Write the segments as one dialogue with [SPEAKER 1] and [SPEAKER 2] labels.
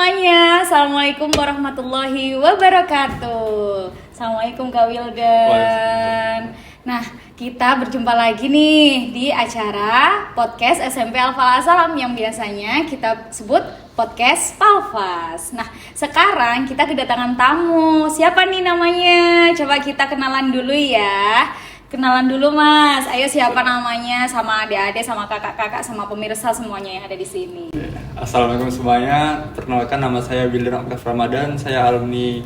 [SPEAKER 1] semuanya, Assalamualaikum warahmatullahi wabarakatuh. Assalamualaikum Kak Wildan. Nah, kita berjumpa lagi nih di acara podcast SMP Al-Falah Salam yang biasanya kita sebut podcast Palfas. Nah, sekarang kita kedatangan tamu. Siapa nih namanya? Coba kita kenalan dulu ya. Kenalan dulu Mas. Ayo, siapa namanya, sama adik-adik, sama kakak-kakak, sama pemirsa semuanya yang ada di sini.
[SPEAKER 2] Assalamualaikum semuanya. Perkenalkan, nama saya Wildan Oktaf Ramadan. Saya alumni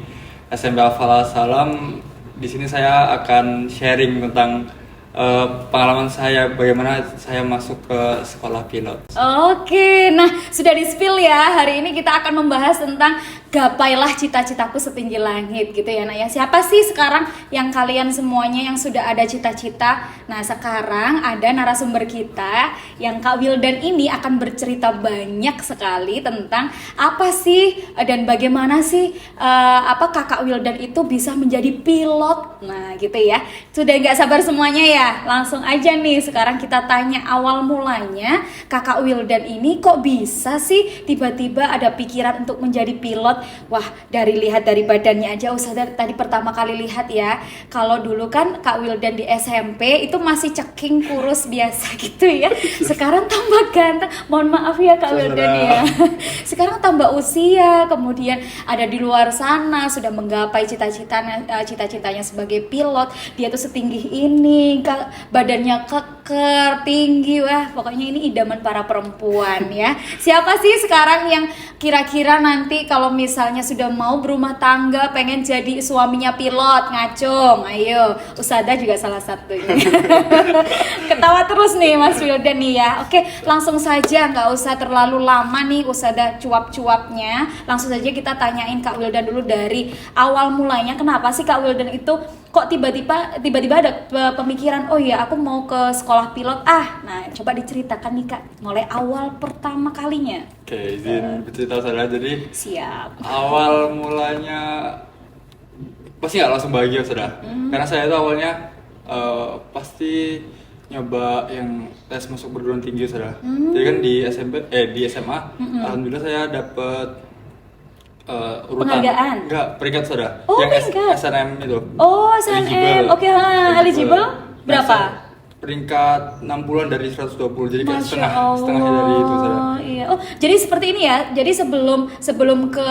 [SPEAKER 2] SMP Al-Falah Salam. Di sini saya akan sharing tentang pengalaman saya bagaimana saya masuk ke sekolah pilot.
[SPEAKER 1] Oke, nah sudah di-spill ya. Hari ini kita akan membahas tentang gapailah cita-citaku setinggi langit gitu ya. Nah ya, siapa sih sekarang yang kalian semuanya yang sudah ada cita-cita? Nah sekarang ada narasumber kita yang Kak Wildan ini akan bercerita banyak sekali tentang apa sih dan bagaimana sih Kakak Wildan itu bisa menjadi pilot. Nah gitu ya. Sudah nggak sabar semuanya ya? Langsung aja nih sekarang kita tanya awal mulanya Kakak Wildan ini kok bisa sih tiba-tiba ada pikiran untuk menjadi pilot. Wah, lihat dari badannya aja Ustazah tadi pertama kali lihat ya. Kalau dulu kan Kak Wildan di SMP itu masih ceking kurus biasa gitu ya. Sekarang tambah ganteng. Mohon maaf ya Kak Wildan ya. Sekarang tambah usia, kemudian ada di luar sana sudah menggapai cita-citanya sebagai pilot. Dia tuh setinggi ini, badannya keker, tinggi. Wah, pokoknya ini idaman para perempuan ya. Siapa sih sekarang yang kira-kira nanti kalau misalnya sudah mau berumah tangga pengen jadi suaminya pilot? Ngacung, ayo. Ustazah juga salah satunya. Ketawa terus nih Mas Wildan nih ya. Oke, langsung saja, nggak usah terlalu lama nih Ustazah cuap-cuapnya. Langsung saja kita tanyain Kak Wildan dulu dari awal mulanya. Kenapa sih Kak Wildan itu kok tiba-tiba ada pemikiran, oh iya aku mau ke sekolah pilot nah coba diceritakan nih Kak, mulai awal pertama kalinya.
[SPEAKER 2] Oke, izin bercerita saya. Jadi
[SPEAKER 1] Siap.
[SPEAKER 2] awal mulanya pasti nggak langsung bahagia saudara. Karena saya itu awalnya pasti nyoba yang tes masuk perguruan tinggi saudara. Jadi kan di di SMA alhamdulillah saya dapet urutan.
[SPEAKER 1] Penghargaan?
[SPEAKER 2] Enggak, peringkat saudara.
[SPEAKER 1] Oh,
[SPEAKER 2] yang
[SPEAKER 1] peringkat.
[SPEAKER 2] SNM itu.
[SPEAKER 1] Oh, SNM. Oke, eligible berapa?
[SPEAKER 2] Peringkat 60-an dari 120. Jadi kayak
[SPEAKER 1] Masya
[SPEAKER 2] setengahnya dari itu saudara.
[SPEAKER 1] Iya. Oh, jadi seperti ini ya. Jadi sebelum ke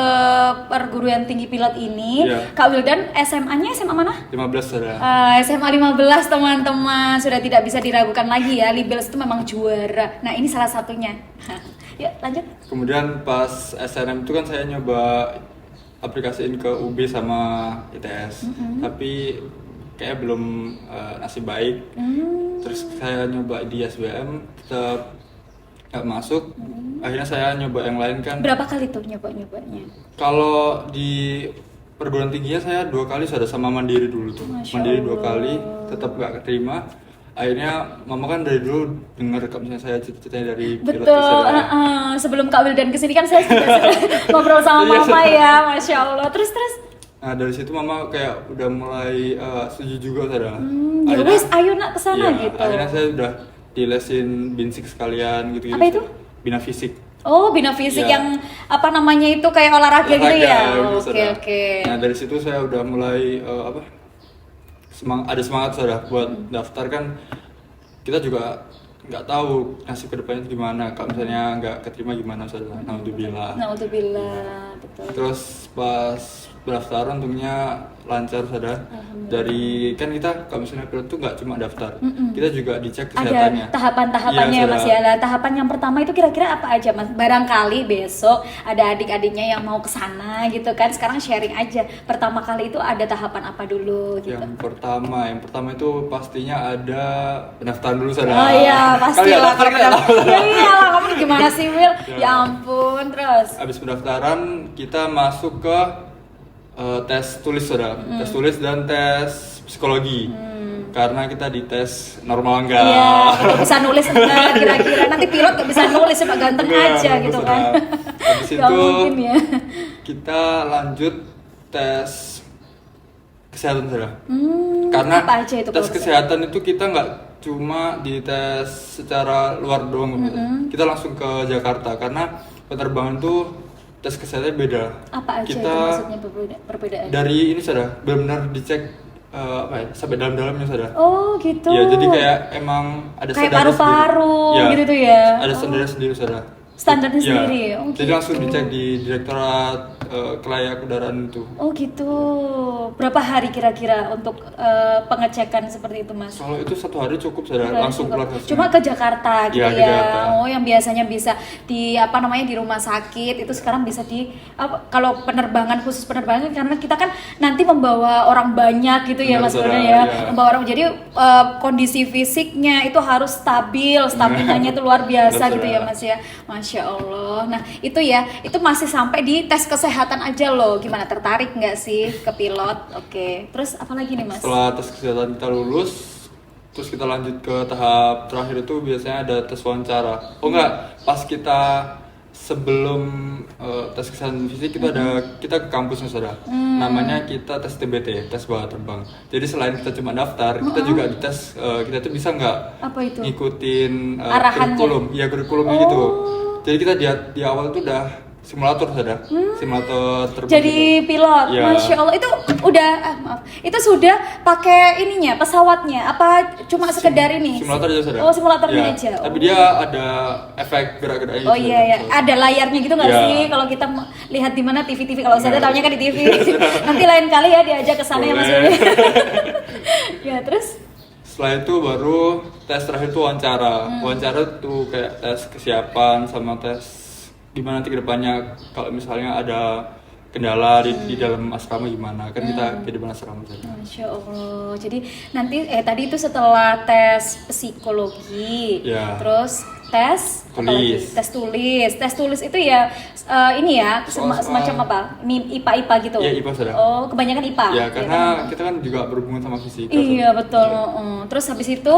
[SPEAKER 1] perguruan tinggi pilot ini,
[SPEAKER 2] Iya.
[SPEAKER 1] Kak Wildan SMA-nya SMA mana?
[SPEAKER 2] 15 saudara.
[SPEAKER 1] SMA 15 teman-teman, sudah tidak bisa diragukan lagi ya. Libels itu memang juara. Nah, ini salah satunya. Yuk, lanjut.
[SPEAKER 2] Kemudian pas SNM itu kan saya nyoba aplikasiin ke UB sama ITS, tapi kayak belum nasib baik. Terus saya nyoba di SBM tetap nggak masuk. Akhirnya saya nyoba yang lain kan.
[SPEAKER 1] Berapa kali tuh nyobanya?
[SPEAKER 2] Kalau di perguruan tingginya saya 2 kali sudah sama Mandiri dulu tuh.
[SPEAKER 1] Masya
[SPEAKER 2] Mandiri 2
[SPEAKER 1] Allah.
[SPEAKER 2] kali tetap nggak keterima. Akhirnya mama kan dari dulu dengar kalau misalnya saya cita-citanya dari pilot.
[SPEAKER 1] Betul, sebelum Kak Wildan kesini kan saya sudah ngobrol sama
[SPEAKER 2] Iya,
[SPEAKER 1] mama ya, Masya Allah. Terus?
[SPEAKER 2] Nah dari situ mama kayak udah mulai setuju juga saudara.
[SPEAKER 1] Ya wes, ayo nak kesana
[SPEAKER 2] iya,
[SPEAKER 1] gitu.
[SPEAKER 2] Akhirnya saya udah dilesin binsik sekalian gitu.
[SPEAKER 1] Apa itu?
[SPEAKER 2] Bina fisik.
[SPEAKER 1] Oh, bina fisik
[SPEAKER 2] Iya.
[SPEAKER 1] yang apa namanya itu kayak olahraga gitu ya.
[SPEAKER 2] gitu,
[SPEAKER 1] Oke,
[SPEAKER 2] saudara.
[SPEAKER 1] oke.
[SPEAKER 2] Nah dari situ saya udah mulai ada semangat saudara buat daftar kan. Kita juga nggak tahu nasib kedepannya itu gimana. Kalau misalnya nggak keterima gimana saudara.
[SPEAKER 1] Naudzubillah, betul.
[SPEAKER 2] Terus pas pendaftaran untungnya lancar saudara. Dari kan kita kalau misalnya pilot tuh nggak cuma daftar, kita juga dicek kesehatannya.
[SPEAKER 1] Ada tahapan-tahapannya
[SPEAKER 2] Iya,
[SPEAKER 1] Mas ya. Nah, tahapan yang pertama itu kira-kira apa aja Mas? Barangkali besok ada adik-adiknya yang mau kesana gitu kan. Sekarang sharing aja. Pertama kali itu ada tahapan apa dulu gitu.
[SPEAKER 2] Yang pertama itu pastinya ada pendaftaran dulu saudara.
[SPEAKER 1] Oh iya, pastilah kalau
[SPEAKER 2] pendaftaran.
[SPEAKER 1] Ya iyalah, kamu gimana sih Will? Ya ampun, terus.
[SPEAKER 2] Habis pendaftaran kita masuk ke tes tulis saudara. Tes tulis dan tes psikologi. Karena kita dites normal enggak.
[SPEAKER 1] Iya, kalau bisa nulis enggak kira-kira. Nanti pilot gak bisa nulis, cuma ganteng aja gitu kan.
[SPEAKER 2] Habis
[SPEAKER 1] Gak
[SPEAKER 2] itu
[SPEAKER 1] mungkin ya.
[SPEAKER 2] kita lanjut tes kesehatan saudara. Karena
[SPEAKER 1] apa aja itu
[SPEAKER 2] tes
[SPEAKER 1] kalau
[SPEAKER 2] kesehatan itu kita nggak cuma dites secara luar doang, kita langsung ke Jakarta karena penerbangan tuh tes kesehatannya beda.
[SPEAKER 1] Apa aja
[SPEAKER 2] Kita
[SPEAKER 1] itu maksudnya perbedaan?
[SPEAKER 2] dari ini sudah benar-benar dicek apa ya, sampai dalam-dalamnya sudah.
[SPEAKER 1] Oh gitu.
[SPEAKER 2] Ya, jadi kayak emang ada
[SPEAKER 1] kayak
[SPEAKER 2] standarnya
[SPEAKER 1] paru-paru
[SPEAKER 2] sendiri.
[SPEAKER 1] gitu tuh ya.
[SPEAKER 2] Ada standarnya sendiri sudah.
[SPEAKER 1] Standarnya
[SPEAKER 2] Ya,
[SPEAKER 1] sendiri. Oh,
[SPEAKER 2] jadi
[SPEAKER 1] gitu.
[SPEAKER 2] langsung dicek di Direktorat Kelayak Udaraan itu.
[SPEAKER 1] Oh gitu. Berapa hari kira-kira untuk pengecekan seperti itu, Mas?
[SPEAKER 2] Kalau itu 1 hari cukup sudah,
[SPEAKER 1] Hari
[SPEAKER 2] langsung
[SPEAKER 1] cukup.
[SPEAKER 2] keluar hasilnya.
[SPEAKER 1] Cuma ke Jakarta gitu
[SPEAKER 2] Iya,
[SPEAKER 1] ya.
[SPEAKER 2] ke Jakarta.
[SPEAKER 1] Oh, yang biasanya bisa di apa namanya di rumah sakit itu sekarang bisa di kalau penerbangan khusus penerbangan karena kita kan nanti membawa orang banyak gitu ya
[SPEAKER 2] Benar,
[SPEAKER 1] Mas
[SPEAKER 2] saudara,
[SPEAKER 1] Wildan ya.
[SPEAKER 2] iya.
[SPEAKER 1] Membawa orang jadi kondisi fisiknya itu harus stabil, stabilannya itu luar biasa
[SPEAKER 2] Benar,
[SPEAKER 1] gitu ya
[SPEAKER 2] saudara.
[SPEAKER 1] Mas ya. Masya Allah. Nah, itu ya, itu masih sampai di tes kesehatan aja loh. Gimana, tertarik nggak sih ke pilot? Oke. Terus apa lagi nih Mas?
[SPEAKER 2] Setelah tes kesehatan kita lulus, terus kita lanjut ke tahap terakhir itu biasanya ada tes wawancara. Oh enggak, pas kita sebelum tes kesehatan fisik itu ada kita ke kampusnya sudah. Namanya kita tes TBT, tes bawa terbang. Jadi selain kita cuma daftar, kita juga dites kita tuh bisa nggak
[SPEAKER 1] Apa itu?
[SPEAKER 2] ngikutin
[SPEAKER 1] Arahannya?
[SPEAKER 2] kurikulum, ya kurikulumnya
[SPEAKER 1] Oh.
[SPEAKER 2] gitu. Jadi kita di awal tuh udah simulator sudah, simulator terbang.
[SPEAKER 1] Jadi
[SPEAKER 2] gitu.
[SPEAKER 1] pilot,
[SPEAKER 2] Ya.
[SPEAKER 1] Masya Allah. Itu udah, maaf, itu sudah pakai ininya, pesawatnya? Apa cuma sekedar ini?
[SPEAKER 2] Simulator aja sudah.
[SPEAKER 1] Oh, simulatornya
[SPEAKER 2] Ya,
[SPEAKER 1] aja.
[SPEAKER 2] Tapi
[SPEAKER 1] Oh.
[SPEAKER 2] dia ada efek gerak-geraknya.
[SPEAKER 1] Oh
[SPEAKER 2] gitu,
[SPEAKER 1] iya ya,
[SPEAKER 2] so.
[SPEAKER 1] ada layarnya gitu nggak
[SPEAKER 2] Ya.
[SPEAKER 1] sih? Kalau kita lihat di mana TV. Kalau saya
[SPEAKER 2] Nah.
[SPEAKER 1] tahunya kan di TV. Nanti lain kali ya diajak ke sana ya Mas
[SPEAKER 2] Boleh.
[SPEAKER 1] Wildan. Ya terus?
[SPEAKER 2] Setelah itu baru tes terakhir tuh wawancara. Wawancara tuh kayak tes kesiapan sama tes gimana nanti kedepannya kalau misalnya ada kendala di dalam asrama gimana kan kita kehidupan asrama saja.
[SPEAKER 1] Masya Allah. Jadi nanti tadi itu setelah tes psikologi,
[SPEAKER 2] Ya.
[SPEAKER 1] terus tes apa lagi?
[SPEAKER 2] Tulis.
[SPEAKER 1] Tes tulis itu ya ini ya
[SPEAKER 2] Soal-soal.
[SPEAKER 1] semacam apa? IPA gitu.
[SPEAKER 2] Iya, IPA sudah.
[SPEAKER 1] Oh, kebanyakan IPA.
[SPEAKER 2] Ya
[SPEAKER 1] kan?
[SPEAKER 2] karena kita kan juga berhubungan sama fisika.
[SPEAKER 1] Iya
[SPEAKER 2] so.
[SPEAKER 1] betul. Terus habis itu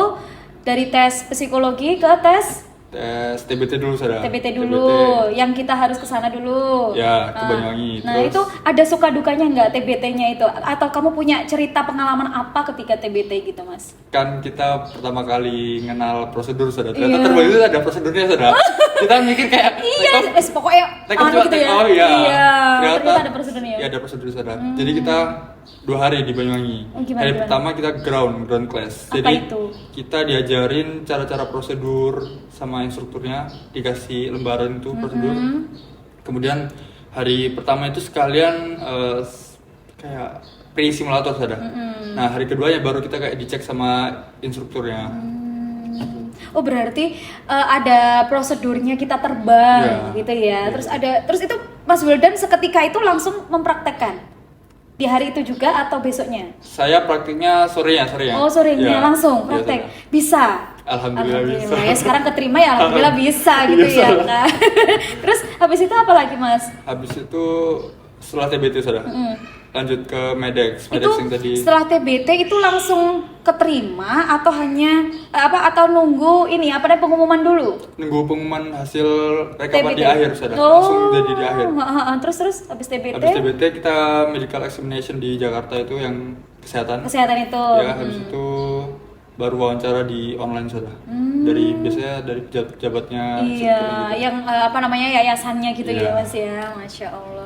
[SPEAKER 1] dari tes psikologi ke tes
[SPEAKER 2] Tes TBT dulu saudara.
[SPEAKER 1] TBT dulu, yang kita harus ke sana dulu.
[SPEAKER 2] Ya, ke Banyuwangi.
[SPEAKER 1] Nah,
[SPEAKER 2] Terus-
[SPEAKER 1] itu ada suka dukanya nggak TBT-nya itu? Atau kamu punya cerita pengalaman apa ketika TBT gitu, Mas?
[SPEAKER 2] Kan kita pertama kali kenal prosedur saudara. Ternyata
[SPEAKER 1] Iya.
[SPEAKER 2] terbang itu ada prosedurnya saudara. Kita mikir kayak
[SPEAKER 1] Iya, pokoknya
[SPEAKER 2] take off
[SPEAKER 1] anu
[SPEAKER 2] cuma
[SPEAKER 1] gitu
[SPEAKER 2] take
[SPEAKER 1] ya.
[SPEAKER 2] off, iya.
[SPEAKER 1] Iya, ternyata ada prosedurnya.
[SPEAKER 2] Iya, ada prosedur saudara. Jadi kita 2 hari di Banyuwangi.
[SPEAKER 1] Oh, gimana,
[SPEAKER 2] Hari
[SPEAKER 1] gimana?
[SPEAKER 2] pertama kita ground class.
[SPEAKER 1] Apa
[SPEAKER 2] Jadi
[SPEAKER 1] itu?
[SPEAKER 2] kita diajarin cara-cara prosedur sama instrukturnya, dikasih lembaran itu prosedur. Kemudian hari pertama itu sekalian kayak pre-simulator saudara. Nah, hari keduanya baru kita kayak dicek sama instrukturnya.
[SPEAKER 1] Oh, berarti ada prosedurnya kita terbang
[SPEAKER 2] Iya.
[SPEAKER 1] gitu ya.
[SPEAKER 2] Iya.
[SPEAKER 1] Terus itu Mas Wildan seketika itu langsung mempraktekkan di hari itu juga atau besoknya?
[SPEAKER 2] Saya praktiknya sorenya.
[SPEAKER 1] Oh, sorenya
[SPEAKER 2] Ya,
[SPEAKER 1] langsung
[SPEAKER 2] iya,
[SPEAKER 1] praktek.
[SPEAKER 2] saudara.
[SPEAKER 1] Bisa.
[SPEAKER 2] Alhamdulillah bisa.
[SPEAKER 1] Ya, sekarang keterima ya alhamdulillah bisa gitu
[SPEAKER 2] Iya,
[SPEAKER 1] ya.
[SPEAKER 2] saudara.
[SPEAKER 1] Nah, terus habis itu apa lagi, Mas?
[SPEAKER 2] Habis itu setelah TBT saudara. Lanjut ke Medex
[SPEAKER 1] Itu
[SPEAKER 2] yang tadi.
[SPEAKER 1] setelah TBT itu langsung keterima atau hanya atau nunggu ini apa namanya pengumuman dulu?
[SPEAKER 2] Nunggu pengumuman hasil rekaman di
[SPEAKER 1] TBT.
[SPEAKER 2] akhir saudara.
[SPEAKER 1] Oh.
[SPEAKER 2] Langsung jadi di akhir.
[SPEAKER 1] Terus habis TBT
[SPEAKER 2] Habis TBT kita medical examination di Jakarta itu yang kesehatan.
[SPEAKER 1] kesehatan itu.
[SPEAKER 2] Ya, habis itu baru wawancara di online saudara. Biasanya dari pejabatnya.
[SPEAKER 1] Iya,
[SPEAKER 2] gitu.
[SPEAKER 1] yang apa namanya yayasannya gitu ya
[SPEAKER 2] Iya.
[SPEAKER 1] Mas ya, Masya Allah.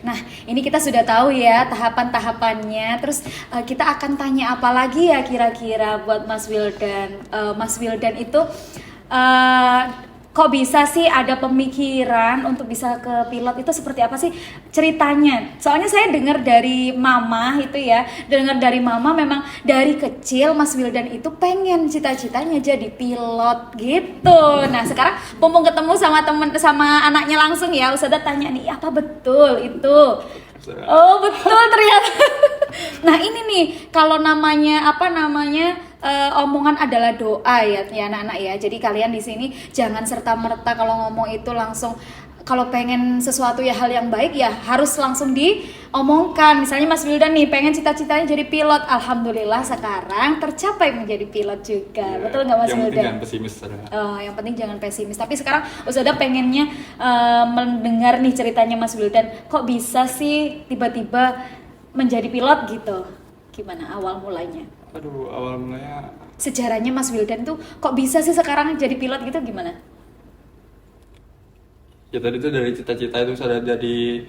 [SPEAKER 1] Nah ini kita sudah tahu ya tahapan-tahapannya. Terus kita akan tanya apa lagi ya kira-kira buat Mas Wildan. Mas Wildan itu kok bisa sih ada pemikiran untuk bisa ke pilot itu seperti apa sih ceritanya? Soalnya saya dengar dari mama itu ya, dengar dari mama memang dari kecil Mas Wildan itu pengen cita-citanya jadi pilot gitu. Nah sekarang mumpung ketemu sama anaknya langsung ya, Ustazah tanya nih apa betul itu? Oh betul ternyata. Nah ini nih kalau namanya omongan adalah doa ya anak-anak ya. Jadi kalian di sini jangan serta-merta kalau ngomong itu langsung kalau pengen sesuatu ya hal yang baik ya harus langsung diomongkan. Misalnya Mas Wildan nih pengen cita-citanya jadi pilot. Alhamdulillah sekarang tercapai menjadi pilot juga.
[SPEAKER 2] Ya,
[SPEAKER 1] Betul nggak Mas
[SPEAKER 2] yang penting
[SPEAKER 1] Wildan?
[SPEAKER 2] jangan pesimis saudara.
[SPEAKER 1] Yang penting jangan pesimis. Tapi sekarang Ustazah pengennya mendengar nih ceritanya Mas Wildan. Kok bisa sih tiba-tiba menjadi pilot gitu? Gimana awal mulanya?
[SPEAKER 2] Aduh, awal mulanya
[SPEAKER 1] Sejarahnya Mas Wildan tuh kok bisa sih sekarang jadi pilot gitu gimana?
[SPEAKER 2] Ya tadi itu dari cita-cita itu sudah dari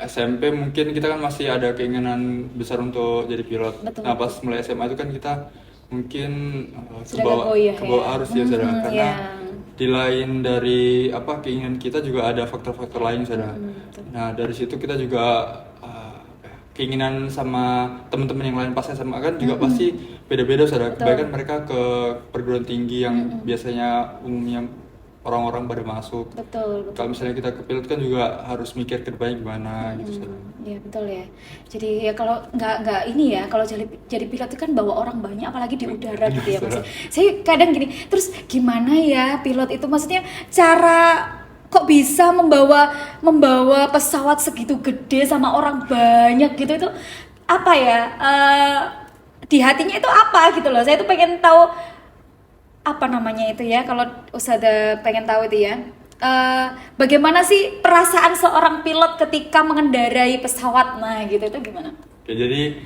[SPEAKER 2] SMP mungkin kita kan masih ada keinginan besar untuk jadi pilot.
[SPEAKER 1] Betul,
[SPEAKER 2] Nah pas mulai SMA itu kan kita mungkin
[SPEAKER 1] Sudah gak goyah
[SPEAKER 2] kebawa
[SPEAKER 1] ya?
[SPEAKER 2] arus ya saudara, karena
[SPEAKER 1] Ya.
[SPEAKER 2] di lain dari keinginan kita juga ada faktor-faktor lain saudara.
[SPEAKER 1] Betul.
[SPEAKER 2] Nah dari situ kita juga keinginan sama teman-teman yang lain pas SMA kan juga pasti beda-beda saudara.
[SPEAKER 1] Betul.
[SPEAKER 2] Kebanyakan mereka ke perguruan tinggi yang biasanya umumnya orang-orang pada masuk.
[SPEAKER 1] Betul.
[SPEAKER 2] Kalau misalnya kita ke pilot kan juga harus mikir ke depannya gimana gitu saudara.
[SPEAKER 1] Iya betul ya. Jadi ya kalau nggak ini ya, kalau jadi pilot itu kan bawa orang banyak, apalagi di udara gitu ya Mas. Saya kadang gini, terus gimana ya pilot itu, maksudnya cara kok bisa membawa pesawat segitu gede sama orang banyak gitu, itu apa ya? Di hatinya itu apa gitu loh. Saya tuh pengen tahu apa namanya itu ya, kalau Ustazah pengen tahu itu ya. Bagaimana sih perasaan seorang pilot ketika mengendarai pesawat, nah gitu, itu gimana?
[SPEAKER 2] Oke, jadi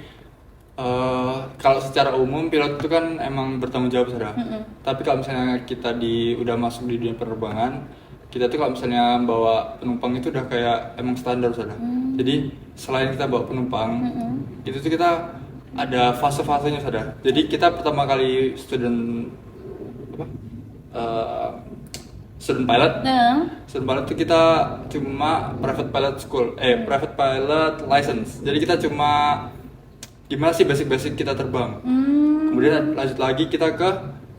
[SPEAKER 2] kalau secara umum pilot itu kan emang bertanggung jawab saudara. Tapi kalau misalnya kita udah masuk di dunia penerbangan, kita tuh kalau misalnya bawa penumpang itu udah kayak emang standar saudara. Jadi selain kita bawa penumpang, itu tuh kita ada fase-fasenya saudara. Jadi kita pertama kali student pilot. Student pilot itu kita cuma private pilot school, private pilot license. Jadi kita cuma gimana sih basic kita terbang. Kemudian lanjut lagi kita ke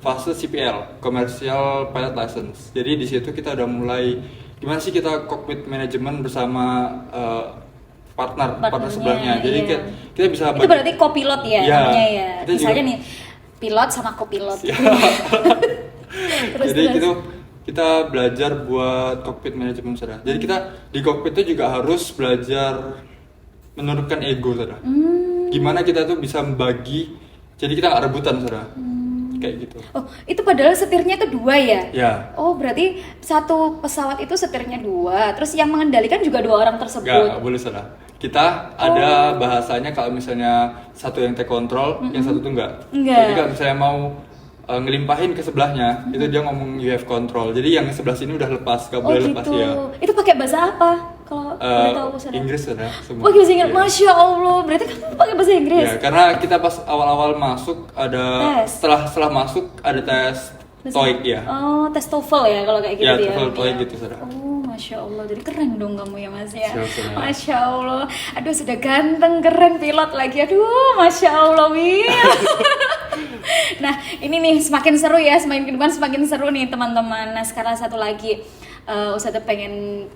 [SPEAKER 2] fase CPL, commercial pilot license. Jadi di situ kita udah mulai gimana sih kita cockpit management bersama partner sebelahnya. Jadi
[SPEAKER 1] iya.
[SPEAKER 2] kita bisa
[SPEAKER 1] Itu berarti co-pilot ya,
[SPEAKER 2] Iya,
[SPEAKER 1] namanya ya.
[SPEAKER 2] kita
[SPEAKER 1] Misalnya
[SPEAKER 2] juga-
[SPEAKER 1] nih pilot sama co-pilot. Terus,
[SPEAKER 2] Jadi
[SPEAKER 1] terus.
[SPEAKER 2] gitu kita belajar buat cockpit manajemen saudara. Jadi kita di cockpit itu juga harus belajar menurunkan ego saudara. Gimana kita tuh bisa membagi, jadi kita nggak rebutan saudara. Kayak gitu.
[SPEAKER 1] Oh, itu padahal setirnya itu 2 ya?
[SPEAKER 2] Ya.
[SPEAKER 1] Oh, berarti satu pesawat itu setirnya 2, terus yang mengendalikan juga 2 orang tersebut.
[SPEAKER 2] Nggak boleh saudara. Kita ada bahasanya kalau misalnya satu yang take control, yang satu tuh enggak.
[SPEAKER 1] Enggak.
[SPEAKER 2] Jadi kalau misalnya mau ngelimpahin ke sebelahnya, itu dia ngomong you have control. Jadi yang sebelah sini udah lepas, nggak boleh lepas
[SPEAKER 1] gitu.
[SPEAKER 2] ya.
[SPEAKER 1] Itu pakai bahasa apa? Kalau boleh tahu saudara?
[SPEAKER 2] Inggris saudara. Semua.
[SPEAKER 1] Oh, bahasa Inggris.
[SPEAKER 2] Iya.
[SPEAKER 1] Masya Allah, berarti kamu pakai bahasa Inggris?
[SPEAKER 2] Ya, karena kita pas awal-awal masuk ada
[SPEAKER 1] Tes.
[SPEAKER 2] setelah masuk ada tes TOEIC ya.
[SPEAKER 1] Oh, tes TOEFL ya kalau kayak gitu
[SPEAKER 2] Ya,
[SPEAKER 1] ya?
[SPEAKER 2] TOEFL,
[SPEAKER 1] berarti
[SPEAKER 2] TOEIC
[SPEAKER 1] ya?
[SPEAKER 2] gitu, saudara.
[SPEAKER 1] Oh, Masya Allah, jadi keren dong kamu ya Mas ya.
[SPEAKER 2] Siap, saudara.
[SPEAKER 1] Masya Allah, aduh sudah ganteng, keren, pilot lagi, aduh Masya Allah Wil. Nah ini nih semakin seru ya, semakin ke depan semakin seru nih teman-teman. Nah sekarang satu lagi, Ustazah pengen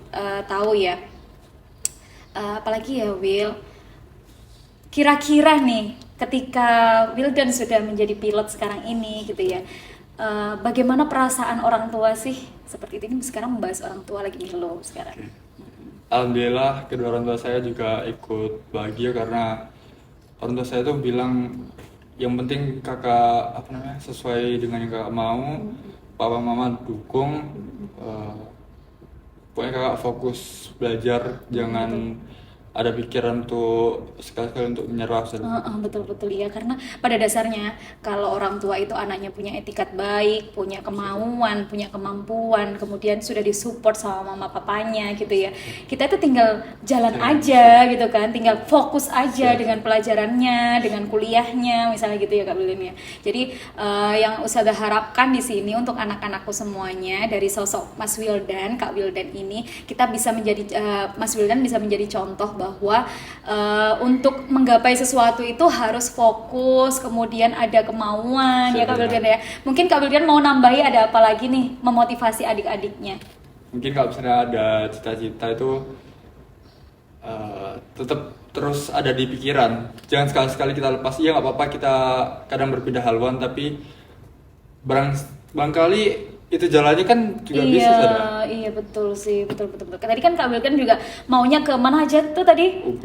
[SPEAKER 1] tahu ya, apalagi ya Will, kira-kira nih ketika Wildan sudah menjadi pilot sekarang ini gitu ya, bagaimana perasaan orang tua sih seperti ini? Sekarang membahas orang tua lagi Milo sekarang.
[SPEAKER 2] Alhamdulillah kedua orang tua saya juga ikut bahagia karena orang tua saya tuh bilang yang penting kakak sesuai dengan yang kakak mau, papa mama dukung, pokoknya kakak fokus belajar, jangan ada pikiran untuk sekali-kali untuk menyerah.
[SPEAKER 1] Betul-betul iya, karena pada dasarnya kalau orang tua itu anaknya punya etikat baik, punya kemauan, punya kemampuan, kemudian sudah disupport sama mama papanya gitu ya, kita itu tinggal jalan aja gitu kan, tinggal fokus aja dengan pelajarannya, dengan kuliahnya misalnya gitu ya Kak Wildan ya. Jadi yang Ustazah harapkan di sini untuk anak-anakku semuanya, dari sosok Mas Wildan, Kak Wildan ini, kita bisa menjadi Mas Wildan bisa menjadi contoh bahwa untuk menggapai sesuatu itu harus fokus, kemudian ada kemauan ya Kak Wildan ya. Mungkin Kak Wildan mau nambahi ada apa lagi nih memotivasi adik-adiknya?
[SPEAKER 2] Mungkin kalau misalnya ada cita-cita itu tetap terus ada di pikiran, jangan sekali-sekali kita lepas. Iya nggak apa-apa kita kadang berpindah haluan, tapi barangkali itu jalannya kan juga bisa saudara.
[SPEAKER 1] Iya betul sih, betul. Tadi kan Kak Wildan juga maunya ke mana aja tuh tadi?
[SPEAKER 2] UB,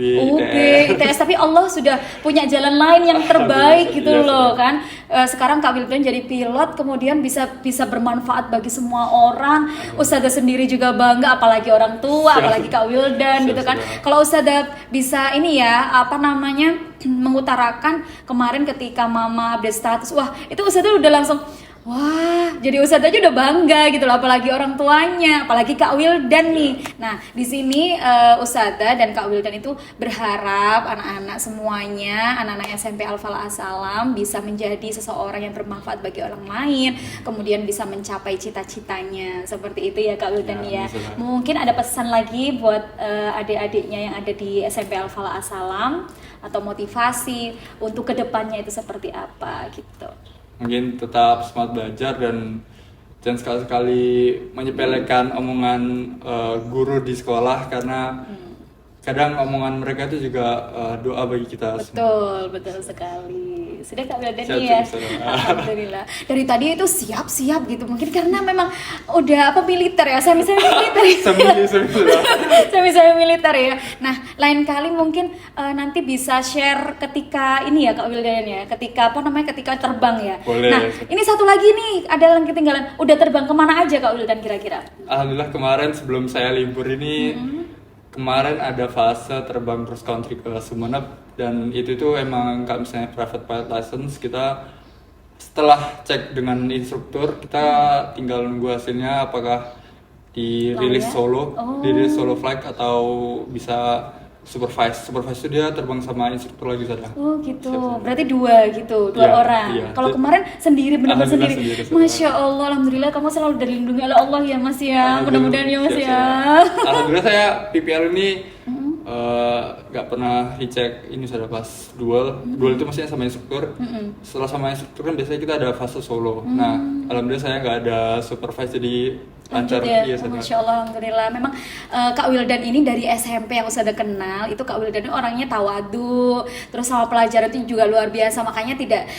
[SPEAKER 1] ITS, tapi Allah sudah punya jalan lain yang terbaik gitu
[SPEAKER 2] Iya,
[SPEAKER 1] loh
[SPEAKER 2] saudara.
[SPEAKER 1] kan. Sekarang Kak Wildan jadi pilot, kemudian bisa bermanfaat bagi semua orang. Ustazah sendiri juga bangga, apalagi orang tua, apalagi Kak Wildan gitu kan.
[SPEAKER 2] Saudara.
[SPEAKER 1] Kalau Ustazah bisa ini ya, mengutarakan kemarin ketika Mama update status, wah itu Ustazah udah langsung Wah, jadi Ustadz aja udah bangga gitu loh, apalagi orang tuanya, apalagi Kak Wildan nih. Nah, di sini Ustadzah dan Kak Wildan itu berharap anak-anak semuanya, anak-anak SMP Al-Falah As-Salam bisa menjadi seseorang yang bermanfaat bagi orang lain, kemudian bisa mencapai cita-citanya. Seperti itu ya Kak Wildan ya. Mungkin ada pesan lagi buat adik-adiknya yang ada di SMP Al-Falah As-Salam atau motivasi untuk kedepannya itu seperti apa gitu.
[SPEAKER 2] Mungkin tetap semangat belajar dan jangan sekali-sekali menyepelekan omongan guru di sekolah, karena kadang omongan mereka itu juga doa bagi kita semua.
[SPEAKER 1] Betul sekali. Sudah Kak Wildan
[SPEAKER 2] Siap,
[SPEAKER 1] ya.
[SPEAKER 2] siap.
[SPEAKER 1] Alhamdulillah. Dari tadi itu siap-siap gitu. Mungkin karena memang udah militer ya. Saya misalnya militer. Saya misalnya militer ya. Nah, lain kali mungkin nanti bisa share ketika ini ya Kak Wildan ya. Ketika ketika terbang ya.
[SPEAKER 2] Boleh.
[SPEAKER 1] Nah, ini satu lagi nih, ada yang ketinggalan. Udah terbang kemana aja Kak Wildan kira-kira?
[SPEAKER 2] Alhamdulillah kemarin sebelum saya libur ini, kemarin ada fase terbang cross country ke Sumeneb, dan itu tuh emang kalau misalnya private pilot license, kita setelah cek dengan instruktur, kita tinggal nunggu hasilnya apakah dirilis solo, dirilis solo flight atau bisa supervise itu dia terbang sama instruktur lagi sana.
[SPEAKER 1] Oh gitu,
[SPEAKER 2] Siap.
[SPEAKER 1] berarti dua orang.
[SPEAKER 2] Iya.
[SPEAKER 1] Kalau kemarin sendiri, benar-benar
[SPEAKER 2] Alhamdulillah
[SPEAKER 1] sendiri.
[SPEAKER 2] sendiri.
[SPEAKER 1] Masya Allah, alhamdulillah kamu selalu dilindungi oleh Allah ya Mas ya. Mudah-mudahan ya Mas ya.
[SPEAKER 2] Alhamdulillah saya PPL ini nggak pernah recheck ini sudah pas dual itu maksudnya sama instruktur. Setelah sama instruktur kan biasanya kita ada fase solo. Nah alhamdulillah saya nggak ada supervise, jadi lancar.
[SPEAKER 1] Ya.
[SPEAKER 2] Iya,
[SPEAKER 1] Masya Allah, alhamdulillah. Memang Kak Wildan ini dari SMP yang sudah kenal, itu Kak Wildan ini orangnya tawadu, terus sama pelajaran itu juga luar biasa. Makanya tidak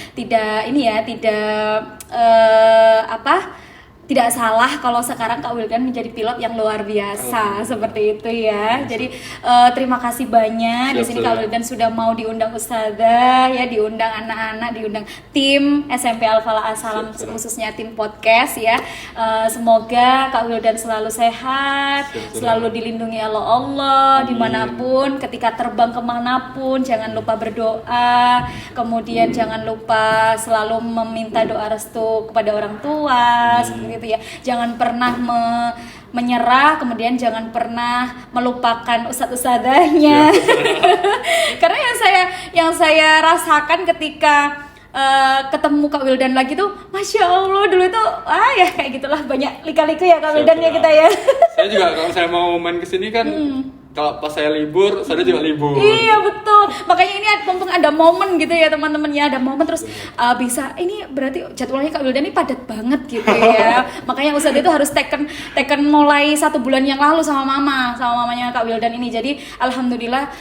[SPEAKER 1] tidak salah kalau sekarang Kak Wildan menjadi pilot yang luar biasa seperti itu ya. Jadi terima kasih banyak. Di sini Kak Wildan sudah mau diundang Ustazah ya, diundang anak-anak, diundang tim SMP Al-Falah As-Salam, khususnya tim podcast ya. Semoga Kak Wildan selalu sehat, selalu dilindungi Allah dimanapun, ketika terbang kemanapun jangan lupa berdoa, kemudian jangan lupa selalu meminta doa restu kepada orang tua seperti itu ya. Jangan pernah menyerah, kemudian jangan pernah melupakan ustadz-ustadzahnya. Karena yang saya rasakan ketika ketemu Kak Wildan lagi tuh, Masya Allah, dulu itu ya kayak gitulah, banyak lika-liku ya Kak Wildan ya kita ya.
[SPEAKER 2] Saya juga kalau saya mau main kesini kan, kalau pas saya libur, saya juga libur.
[SPEAKER 1] Iya betul, makanya ini mumpung ada momen gitu ya teman-teman ya, ada momen terus bisa, ini berarti jadwalnya Kak Wildan ini padat banget gitu ya. Makanya Ustadz itu harus taken mulai 1 bulan yang lalu sama mamanya Kak Wildan ini. Jadi alhamdulillah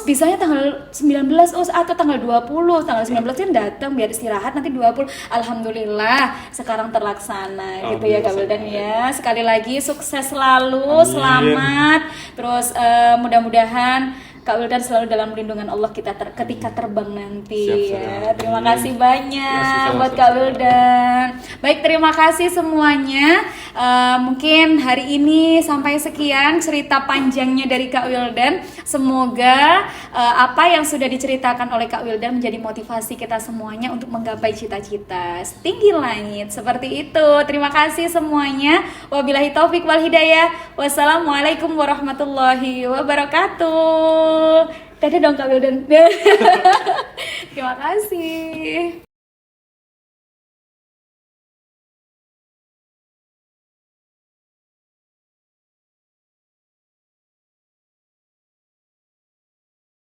[SPEAKER 1] bisanya tanggal 19 atau tanggal 20, tanggal 19 kan datang biar istirahat, nanti 20. Alhamdulillah sekarang terlaksana gitu ya Kak Wildan ya. Sekali lagi sukses selalu, selamat. Terus mudah-mudahan Kak Wildan selalu dalam lindungan Allah ketika terbang nanti. Ya. Terima kasih banyak buat Kak Wildan. Baik, terima kasih semuanya. Mungkin hari ini sampai sekian cerita panjangnya dari Kak Wildan. Semoga apa yang sudah diceritakan oleh Kak Wildan menjadi motivasi kita semuanya untuk menggapai cita-cita setinggi langit. Seperti itu. Terima kasih semuanya. Wabillahi taufik wal hidayah. Wassalamualaikum warahmatullahi wabarakatuh. Dadah dong Kak Wildan. Terima kasih.